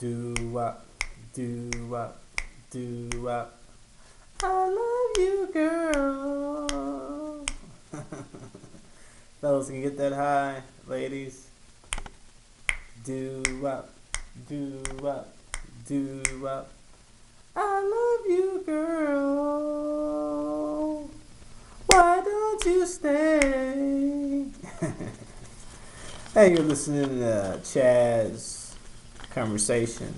Do wop, do wop, do wop. I love you, girl. Fellas, can you get that high, ladies? Do wop, do wop, do wop. I love you, girl. Why don't you stay? Hey, you're listening to Chaz Conversation.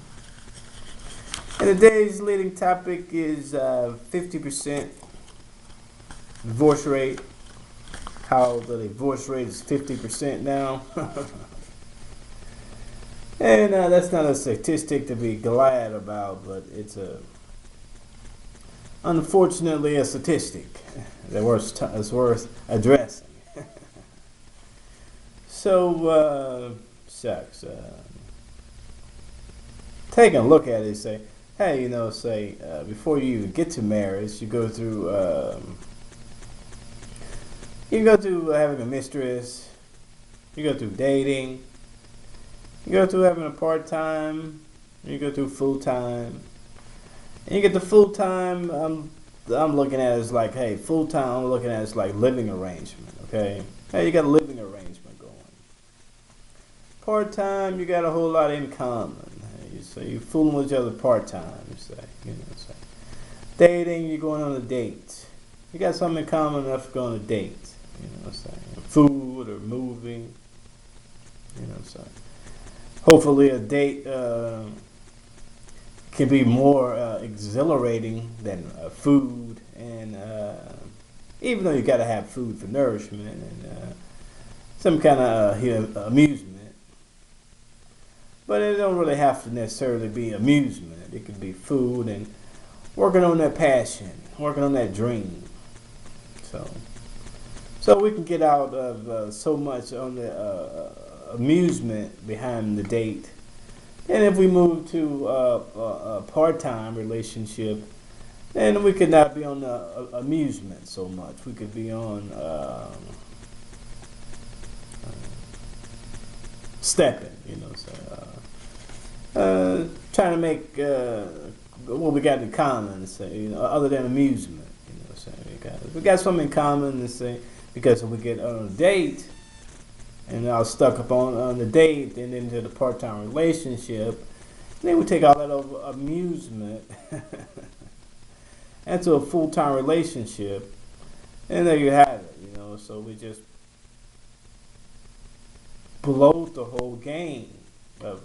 And today's leading topic is 50% divorce rate. How the divorce rate is 50% now. And that's not a statistic to be glad about, but it's unfortunately a statistic that is worth addressing. So, shucks. Taking a look at it, say, hey, before you even get to marriage, you go through, having a mistress, you go through dating, you go through having a part-time, you go through full-time, and you get the full-time. I'm looking at it as like, hey, full-time. I'm looking at it as like living arrangement. Okay, hey, you got a living arrangement going. Part-time, you got a whole lot in common. So you're fooling with each other part-time. Say. Dating, you're going on a date. You got something in common enough to go on a date. Food or moving. Hopefully a date can be more exhilarating than food, and even though you got to have food for nourishment and some kind of amusement, but it don't really have to necessarily be amusement. It could be food and working on that passion, working on that dream. So we can get out of so much on the amusement behind the date. And if we move to a part-time relationship, then we could not be on the amusement so much. We could be on stepping, trying to make what we got in common, other than amusement. We got something in common, because if we get on a date, and I was stuck up on the date and into the part-time relationship, and then we take all that over amusement into a full-time relationship, and there you have it. So we just blow the whole game of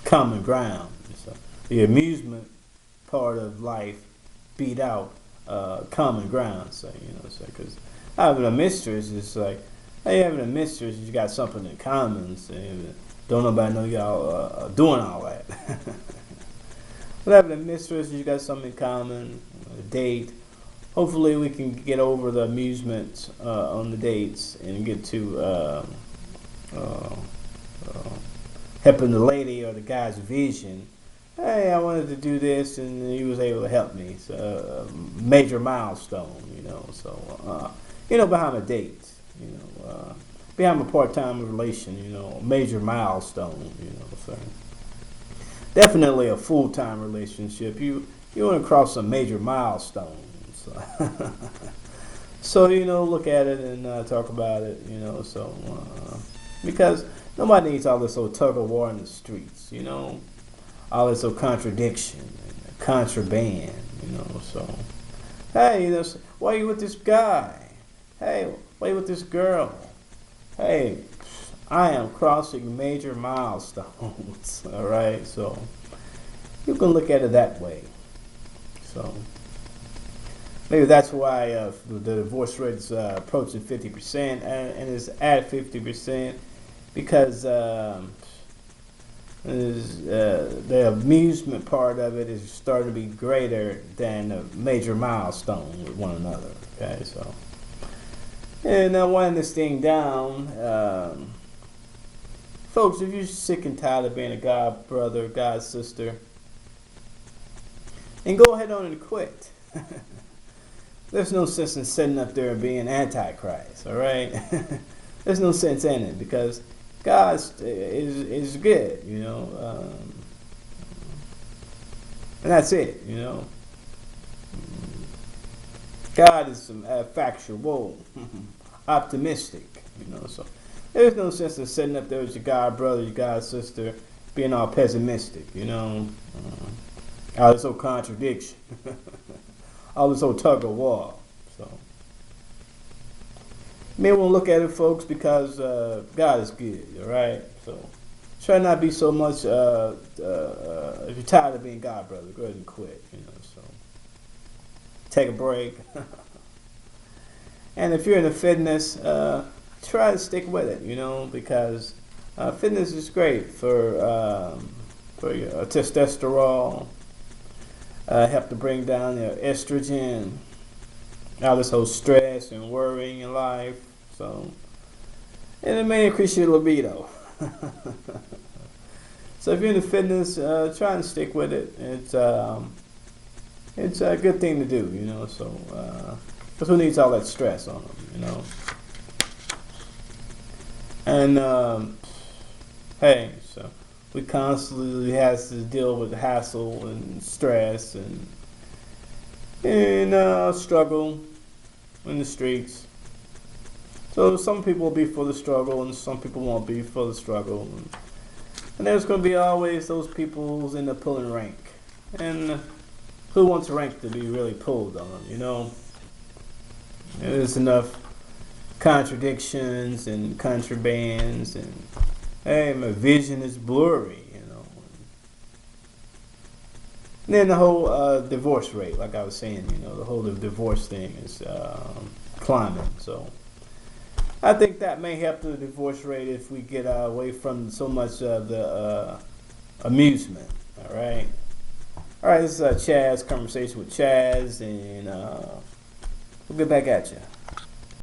common ground. So the amusement part of life beat out common ground. Because having a mistress is like, hey, having a mistress, you got something in common. Don't nobody know y'all doing all that. But having a mistress, you got something in common. A date. Hopefully, we can get over the amusement on the dates and get to helping the lady or the guy's vision. Hey, I wanted to do this, and he was able to help me. So, major milestone, behind a date, behind a part-time relation, major milestone, So definitely a full-time relationship. You want to cross some major milestones. So, look at it and talk about it, because nobody needs all this old tug-of-war in the streets, all this old contradiction and contraband, So, hey, why are you with this guy? Hey, why are you with this girl? Hey, I am crossing major milestones. All right, so you can look at it that way. So maybe that's why the divorce rate is approaching 50%, and it's at 50% because the amusement part of it is starting to be greater than a major milestone with one another. Okay, so, and I winding this thing down, folks, if you're sick and tired of being a god brother, god sister, and go ahead on and quit. There's no sense in sitting up there and being antichrist, all right? There's no sense in it because God is good, you know, and that's it, you know. God is factual, optimistic, you know. So there's no sense in sitting up there with your God brother, your God sister, being all pessimistic, you know. All this old contradiction, all this old tug of war. So you may want to look at it, folks, because God is good, all right. So try not to be so much. If you're tired of being God brother, go ahead and quit, you know. So take a break. And if you're into fitness, try to stick with it, you know, because fitness is great for your testosterone, help to bring down your estrogen, all this whole stress and worrying in life. So, and it may increase your libido. So if you're into fitness, try and stick with it. It's a good thing to do, you know. So, because who needs all that stress on them, you know? And hey, so we constantly has to deal with hassle and stress and struggle in the streets. So some people will be for the struggle, and some people won't be for the struggle. And there's going to be always those people who's in the pulling rank. And who wants rank to be really pulled on them, you know? There's enough contradictions and contrabands, and hey, my vision is blurry, you know. And then the whole divorce rate, like I was saying, you know, the whole divorce thing is climbing. So I think that may help the divorce rate if we get away from so much of the amusement. All right. All right, this is Chaz, Conversation with Chaz, and we'll get back at you.